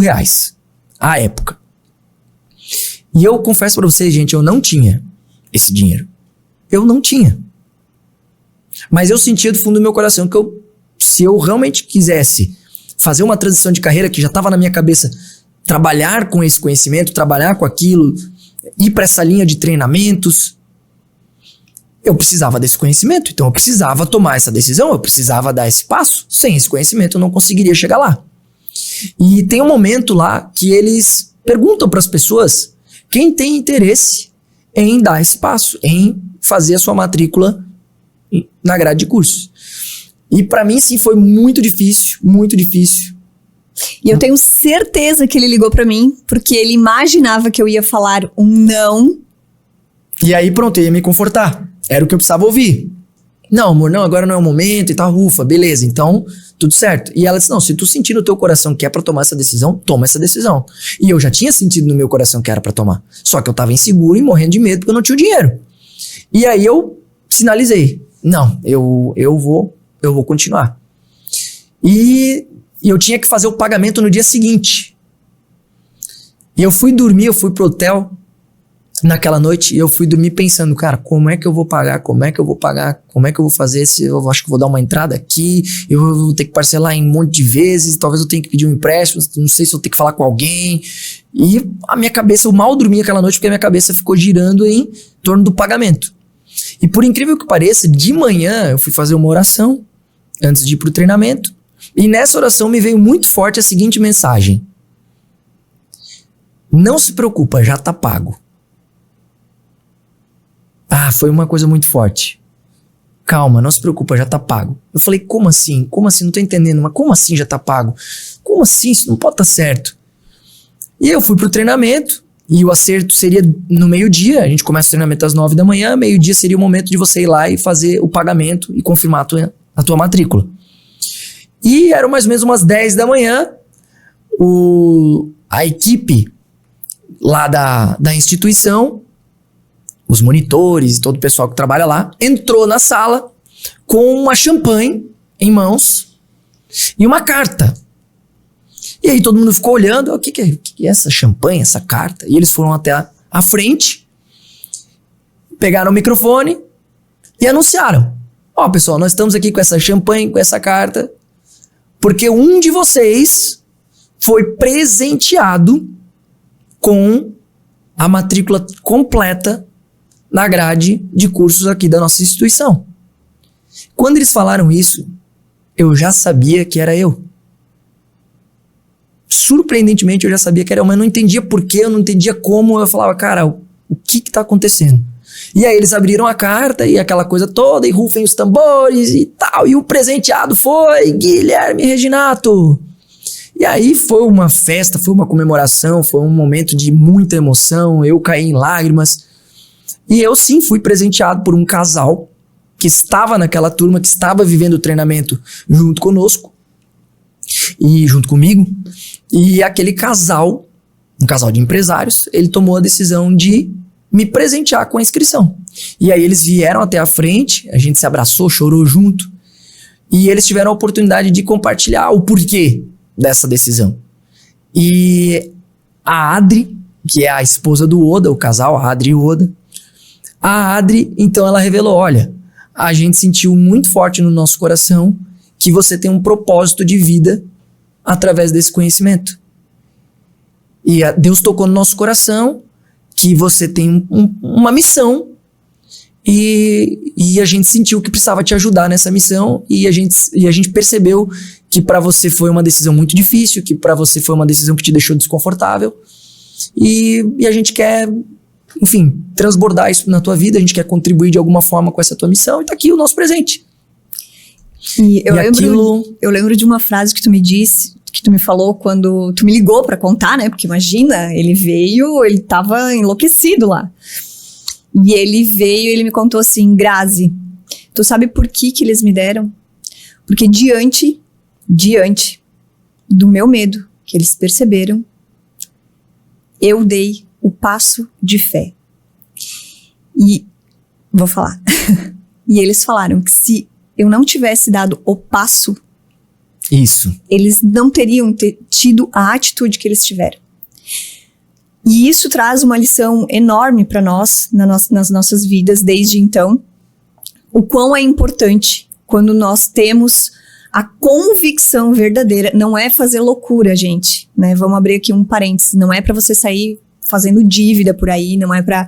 à época. E eu confesso pra vocês, gente, eu não tinha esse dinheiro. Eu não tinha. Mas eu sentia do fundo do meu coração que se eu realmente quisesse fazer uma transição de carreira que já estava na minha cabeça, trabalhar com esse conhecimento, trabalhar com aquilo, ir para essa linha de treinamentos, eu precisava desse conhecimento. Então eu precisava tomar essa decisão, eu precisava dar esse passo. Sem esse conhecimento eu não conseguiria chegar lá. E tem um momento lá que eles perguntam para as pessoas quem tem interesse em dar esse passo, em fazer a sua matrícula na grade de cursos. E para mim, sim, foi muito difícil, muito difícil. E eu tenho certeza que ele ligou para mim, porque ele imaginava que eu ia falar um não. E aí pronto, eu ia me confortar. Era o que eu precisava ouvir. Não, amor, não, agora não é o momento e tal, ufa, beleza, então tudo certo. E ela disse, não, se tu sentir no teu coração que é pra tomar essa decisão, toma essa decisão. E eu já tinha sentido no meu coração que era pra tomar. Só que eu tava inseguro e morrendo de medo porque eu não tinha o dinheiro. E aí eu sinalizei, não, eu vou continuar. E eu tinha que fazer o pagamento no dia seguinte. E eu fui dormir, eu fui pro hotel naquela noite, e eu fui dormir pensando, cara, como é que eu vou pagar, como é que eu vou fazer, se eu acho que vou dar uma entrada aqui, eu vou ter que parcelar em um monte de vezes, talvez eu tenha que pedir um empréstimo, não sei se eu tenho que falar com alguém. E a minha cabeça, eu mal dormi aquela noite porque a minha cabeça ficou girando em torno do pagamento. E por incrível que pareça, de manhã eu fui fazer uma oração antes de ir pro treinamento, e nessa oração me veio muito forte a seguinte mensagem: não se preocupa, já tá pago. Ah, foi uma coisa muito forte. calma, não se preocupa, já tá pago. Eu falei, como assim? Como assim? Não tô entendendo, mas como assim já tá pago? Como assim? Isso não pode estar certo. E eu fui pro treinamento, e o acerto seria no meio-dia. A gente começa o treinamento às 9 da manhã, meio-dia seria o momento de você ir lá e fazer o pagamento e confirmar a tua matrícula. E eram mais ou menos umas 10 da manhã, a equipe lá da instituição, os monitores e todo o pessoal que trabalha lá, entrou na sala com uma champanhe em mãos e uma carta. E aí todo mundo ficou olhando, o que é essa champanhe, essa carta? E eles foram até a frente, pegaram o microfone e anunciaram. Ó, pessoal, nós estamos aqui com essa champanhe, com essa carta, porque um de vocês foi presenteado com a matrícula completa na grade de cursos aqui da nossa instituição. Quando eles falaram isso, eu já sabia que era eu. Surpreendentemente, eu já sabia que era eu, mas eu não entendia porquê, eu não entendia como. Eu falava, cara, o que tá acontecendo? E aí eles abriram a carta e aquela coisa toda, e rufem os tambores e tal, e o presenteado foi Guilherme Reginato. E aí foi uma festa, foi uma comemoração, foi um momento de muita emoção, eu caí em lágrimas. E eu sim fui presenteado por um casal que estava naquela turma, que estava vivendo o treinamento junto conosco e junto comigo. E aquele casal, um casal de empresários, ele tomou a decisão de me presentear com a inscrição. E aí eles vieram até a frente, a gente se abraçou, chorou junto, e eles tiveram a oportunidade de compartilhar o porquê dessa decisão. E a Adri, que é a esposa do Oda, o casal, a Adri e o Oda, a Adri, então ela revelou, olha, a gente sentiu muito forte no nosso coração que você tem um propósito de vida através desse conhecimento. E Deus tocou no nosso coração que você tem uma missão e a gente sentiu que precisava te ajudar nessa missão e a gente percebeu que para você foi uma decisão muito difícil, que para você foi uma decisão que te deixou desconfortável e a gente quer, enfim, transbordar isso na tua vida, a gente quer contribuir de alguma forma com essa tua missão e tá aqui o nosso presente. E eu lembro de uma frase que tu me disse, que tu me falou quando tu me ligou pra contar, né? Porque imagina, ele veio, ele tava enlouquecido lá. E ele veio e ele me contou assim, Grazi, tu sabe por que eles me deram? Porque diante do meu medo, que eles perceberam, eu dei o passo de fé. E, vou falar, e eles falaram que se eu não tivesse dado o passo, isso, eles não teriam tido a atitude que eles tiveram. E isso traz uma lição enorme para nós, nas nossas vidas desde então, o quão é importante quando nós temos a convicção verdadeira. Não é fazer loucura, gente, né? Vamos abrir aqui um parênteses, não é para você sair fazendo dívida por aí, não é para...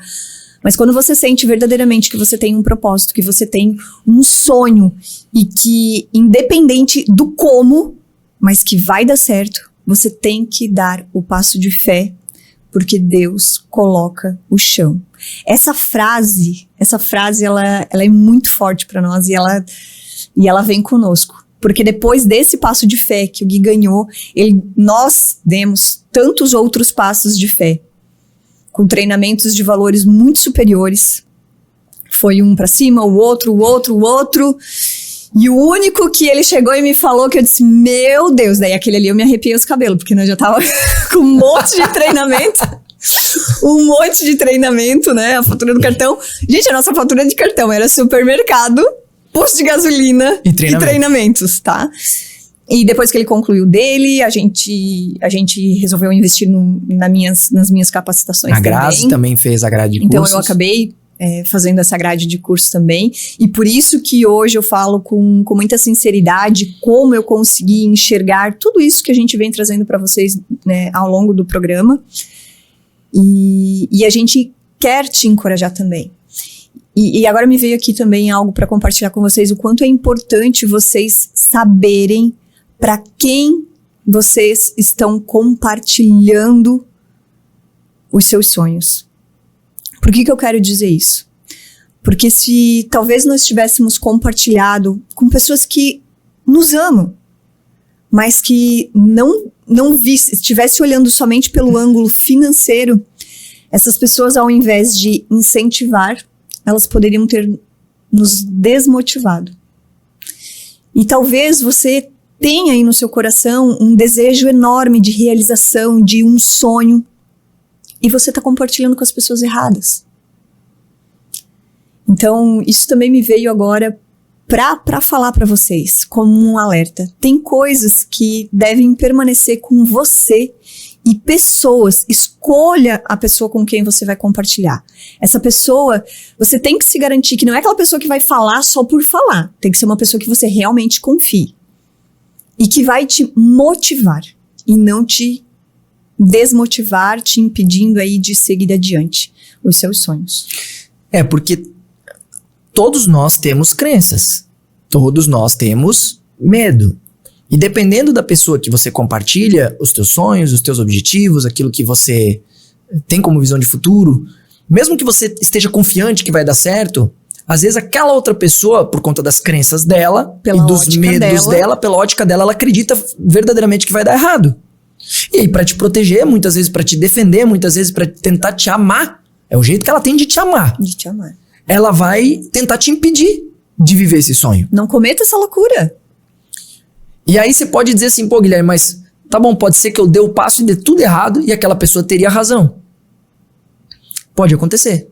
Mas quando você sente verdadeiramente que você tem um propósito, que você tem um sonho e que, independente do como, mas que vai dar certo, você tem que dar o passo de fé, porque Deus coloca o chão. Essa frase ela é muito forte para nós e ela vem conosco. Porque depois desse passo de fé que o Gui ganhou, nós demos tantos outros passos de fé, com treinamentos de valores muito superiores. Foi um pra cima, o outro. E o único que ele chegou e me falou que eu disse, meu Deus, daí aquele ali eu me arrepiei os cabelos, porque nós já tava com um monte de treinamento. Né? A fatura do cartão. Gente, a nossa fatura de cartão era supermercado, posto de gasolina e treinamentos, tá? E depois que ele concluiu dele, a gente resolveu investir nas minhas capacitações também. A Grazi também fez a grade de cursos. Então eu acabei fazendo essa grade de curso também. E por isso que hoje eu falo com muita sinceridade como eu consegui enxergar tudo isso que a gente vem trazendo para vocês, né, ao longo do programa. E a gente quer te encorajar também. E agora me veio aqui também algo para compartilhar com vocês, o quanto é importante vocês saberem para quem vocês estão compartilhando os seus sonhos. Por que eu quero dizer isso? Porque se talvez nós tivéssemos compartilhado com pessoas que nos amam, mas que não estivesse olhando somente pelo ângulo financeiro, essas pessoas, ao invés de incentivar, elas poderiam ter nos desmotivado. E talvez você tenha aí no seu coração um desejo enorme de realização, de um sonho, e você está compartilhando com as pessoas erradas. Então, isso também me veio agora para falar para vocês, como um alerta. Tem coisas que devem permanecer com você e pessoas. Escolha a pessoa com quem você vai compartilhar. Essa pessoa, você tem que se garantir que não é aquela pessoa que vai falar só por falar. Tem que ser uma pessoa que você realmente confie. E que vai te motivar e não te desmotivar, te impedindo aí de seguir adiante os seus sonhos. Porque todos nós temos crenças. Todos nós temos medo. E dependendo da pessoa que você compartilha os teus sonhos, os teus objetivos, aquilo que você tem como visão de futuro, mesmo que você esteja confiante que vai dar certo, às vezes aquela outra pessoa, por conta das crenças dela e dos medos dela, pela ótica dela, ela acredita verdadeiramente que vai dar errado. E aí, pra te proteger, muitas vezes pra te defender, muitas vezes pra tentar te amar, é o jeito que ela tem de te amar. De te amar. Ela vai tentar te impedir de viver esse sonho. Não cometa essa loucura. E aí você pode dizer assim, pô, Guilherme, mas tá bom, pode ser que eu dê o passo e dê tudo errado e aquela pessoa teria razão. Pode acontecer.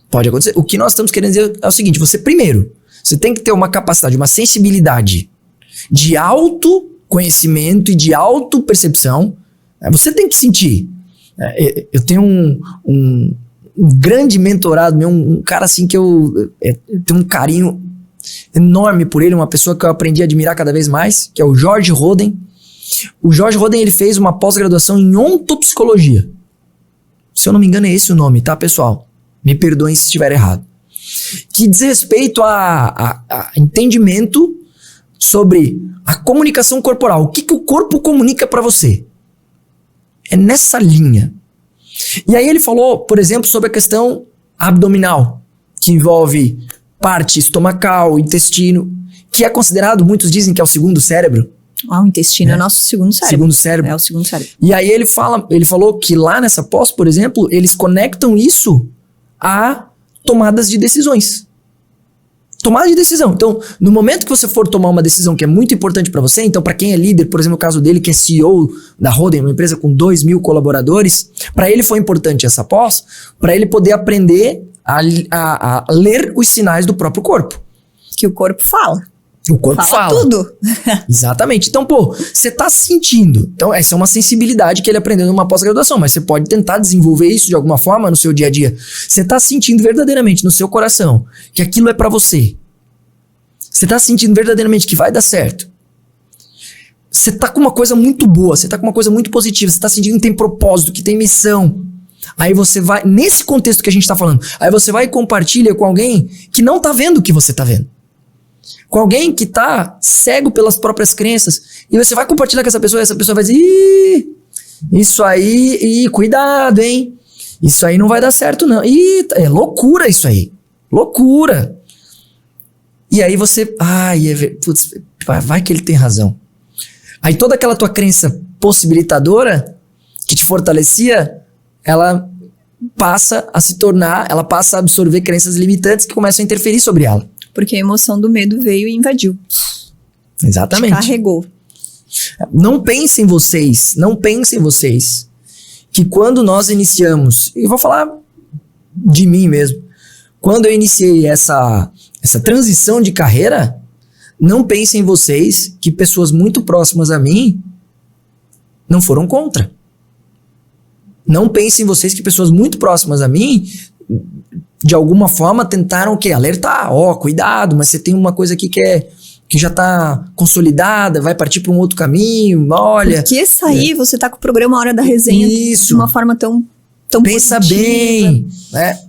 Pode acontecer. O que nós estamos querendo dizer é o seguinte, você tem que ter uma capacidade, uma sensibilidade de autoconhecimento e de autopercepção. Você tem que sentir. Eu tenho um grande mentorado meu, um cara assim que eu tenho um carinho enorme por ele, uma pessoa que eu aprendi a admirar cada vez mais, que é o Jorge Roden. O Jorge Roden, ele fez uma pós-graduação em ontopsicologia. Se eu não me engano é esse o nome, tá, pessoal? Me perdoem se estiver errado. Que diz respeito a entendimento sobre a comunicação corporal. O que o corpo comunica pra você? É nessa linha. E aí ele falou, por exemplo, sobre a questão abdominal, que envolve parte estomacal, intestino, que é considerado, muitos dizem que é o segundo cérebro. O intestino é o nosso segundo cérebro. Segundo cérebro. É o segundo cérebro. E aí ele falou que lá nessa pós, por exemplo, eles conectam isso a tomadas de decisões. Tomada de decisão. Então, no momento que você for tomar uma decisão que é muito importante para você, então para quem é líder, por exemplo, o caso dele que é CEO da Roden, uma empresa com 2.000 colaboradores, para ele foi importante essa pós, para ele poder aprender a ler os sinais do próprio corpo. Que o corpo fala. O corpo fala. Tudo. Exatamente. Então, pô, você tá sentindo. Então, essa é uma sensibilidade que ele aprendeu numa pós-graduação, mas você pode tentar desenvolver isso de alguma forma no seu dia a dia. Você tá sentindo verdadeiramente no seu coração que aquilo é pra você. Você tá sentindo verdadeiramente que vai dar certo. Você tá com uma coisa muito boa, você tá com uma coisa muito positiva, você tá sentindo que tem propósito, que tem missão. Aí você vai, nesse contexto que a gente tá falando, aí você vai e compartilha com alguém que não tá vendo o que você tá vendo. Com alguém que tá cego pelas próprias crenças. E você vai compartilhar com essa pessoa e essa pessoa vai dizer, isso aí, cuidado, hein? Isso aí não vai dar certo, não. É loucura isso aí. Loucura. E aí você, putz, vai que ele tem razão. Aí toda aquela tua crença possibilitadora, que te fortalecia, ela passa a absorver crenças limitantes que começam a interferir sobre ela. Porque a emoção do medo veio e invadiu. Exatamente. Te carregou. Não pensem vocês que quando nós iniciamos, e vou falar de mim mesmo, quando eu iniciei essa transição de carreira, não pensem vocês que pessoas muito próximas a mim não foram contra. Não pensem vocês que pessoas muito próximas a mim de alguma forma tentaram o quê? Alertar, cuidado, mas você tem uma coisa aqui que já tá consolidada, vai partir para um outro caminho, olha. Porque sair, você tá com o programa Hora da Resenha isso. De uma forma tão pensa positiva. Bem, né?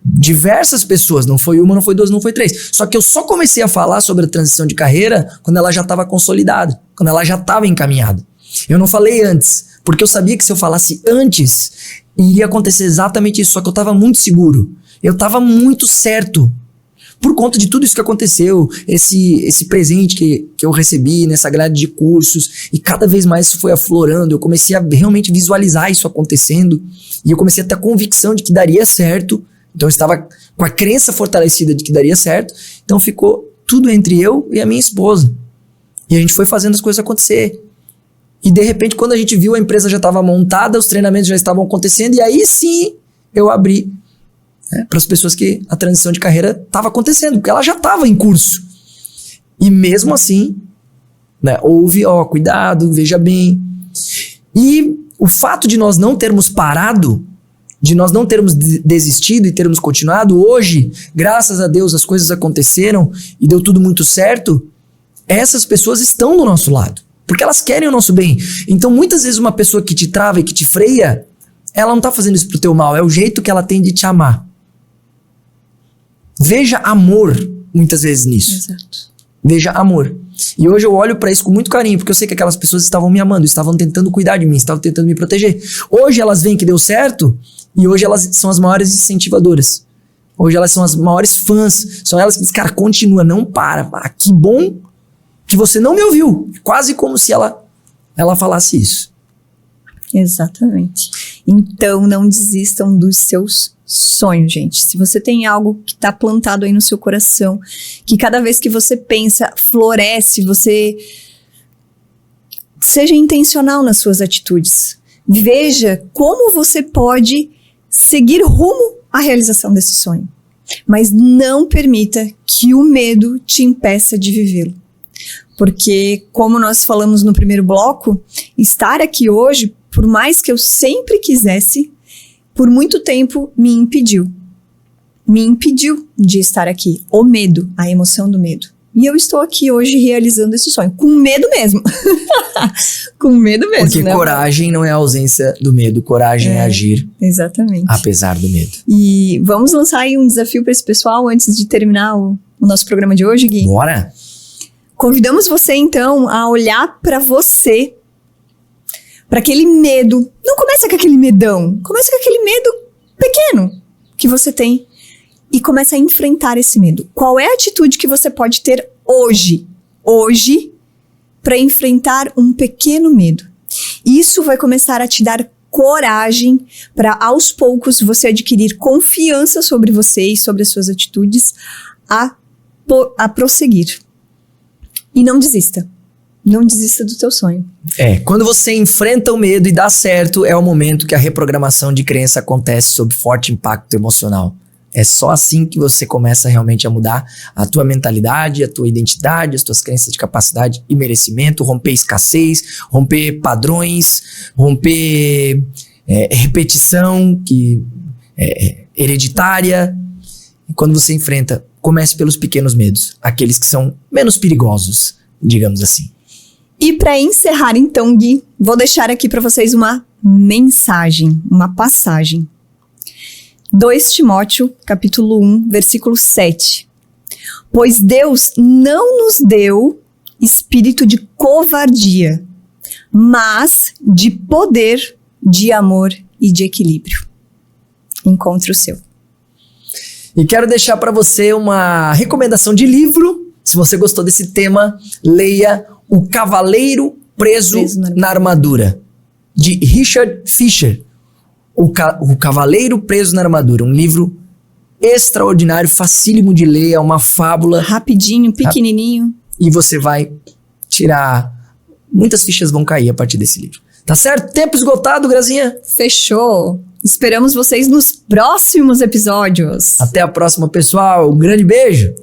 Diversas pessoas, não foi uma, não foi duas, não foi três. Só que eu só comecei a falar sobre a transição de carreira quando ela já estava consolidada, quando ela já estava encaminhada. Eu não falei antes, porque eu sabia que se eu falasse antes, iria acontecer exatamente isso, só que eu estava muito seguro Eu tava muito certo. Por conta de tudo isso que aconteceu, esse presente que eu recebi nessa grade de cursos, e cada vez mais isso foi aflorando, eu comecei a realmente visualizar isso acontecendo, e eu comecei a ter a convicção de que daria certo, então eu estava com a crença fortalecida de que daria certo, então ficou tudo entre eu e a minha esposa. E a gente foi fazendo as coisas acontecer. E de repente, quando a gente viu, a empresa já estava montada, os treinamentos já estavam acontecendo, e aí sim eu abri para as pessoas que a transição de carreira estava acontecendo, porque ela já estava em curso. E mesmo assim, né, houve, cuidado, veja bem. E o fato de nós não termos parado, de nós não termos desistido e termos continuado, hoje, graças a Deus, as coisas aconteceram e deu tudo muito certo, essas pessoas estão do nosso lado, porque elas querem o nosso bem. Então, muitas vezes uma pessoa que te trava e que te freia, ela não está fazendo isso pro teu mal, é o jeito que ela tem de te amar. Veja amor, muitas vezes, nisso. Exato. Veja amor. E hoje eu olho pra isso com muito carinho, porque eu sei que aquelas pessoas estavam me amando, estavam tentando cuidar de mim, estavam tentando me proteger. Hoje elas veem que deu certo, e hoje elas são as maiores incentivadoras. Hoje elas são as maiores fãs. São elas que dizem, cara, continua, não para. Que bom que você não me ouviu. Quase como se ela falasse isso. Exatamente. Então, não desistam dos seus sonhos, gente. Se você tem algo que está plantado aí no seu coração, que cada vez que você pensa, floresce, você seja intencional nas suas atitudes. Veja como você pode seguir rumo à realização desse sonho. Mas não permita que o medo te impeça de vivê-lo. Porque, como nós falamos no primeiro bloco, estar aqui hoje, por mais que eu sempre quisesse, por muito tempo me impediu. Me impediu de estar aqui. O medo, a emoção do medo. E eu estou aqui hoje realizando esse sonho. Com medo mesmo. Com medo mesmo, porque, né? Coragem não é a ausência do medo. Coragem é agir. Exatamente. Apesar do medo. E vamos lançar aí um desafio para esse pessoal antes de terminar o nosso programa de hoje, Gui. Bora! Convidamos você, então, a olhar para você, para aquele medo. Não começa com aquele medão. Começa com aquele medo pequeno que você tem. E começa a enfrentar esse medo. Qual é a atitude que você pode ter hoje? Hoje, para enfrentar um pequeno medo. Isso vai começar a te dar coragem para, aos poucos, você adquirir confiança sobre você e sobre as suas atitudes a prosseguir. E não desista. Não desista do teu sonho. Quando você enfrenta o medo e dá certo, é o momento que a reprogramação de crença acontece sob forte impacto emocional. É só assim que você começa realmente a mudar a tua mentalidade, a tua identidade, as tuas crenças de capacidade e merecimento, romper escassez, romper padrões, romper repetição hereditária. E quando você enfrenta, comece pelos pequenos medos, aqueles que são menos perigosos, digamos assim. E para encerrar então, Gui, vou deixar aqui para vocês uma mensagem, uma passagem. 2 Timóteo, capítulo 1, versículo 7. Pois Deus não nos deu espírito de covardia, mas de poder, de amor e de equilíbrio. Encontre o seu. E quero deixar para você uma recomendação de livro. Se você gostou desse tema, leia O Cavaleiro Preso na Armadura, de Richard Fisher. O Cavaleiro Preso na Armadura, um livro extraordinário, facílimo de ler, é uma fábula. Rapidinho, pequenininho. E você vai tirar... Muitas fichas vão cair a partir desse livro. Tá certo? Tempo esgotado, Grazinha? Fechou. Esperamos vocês nos próximos episódios. Até a próxima, pessoal. Um grande beijo.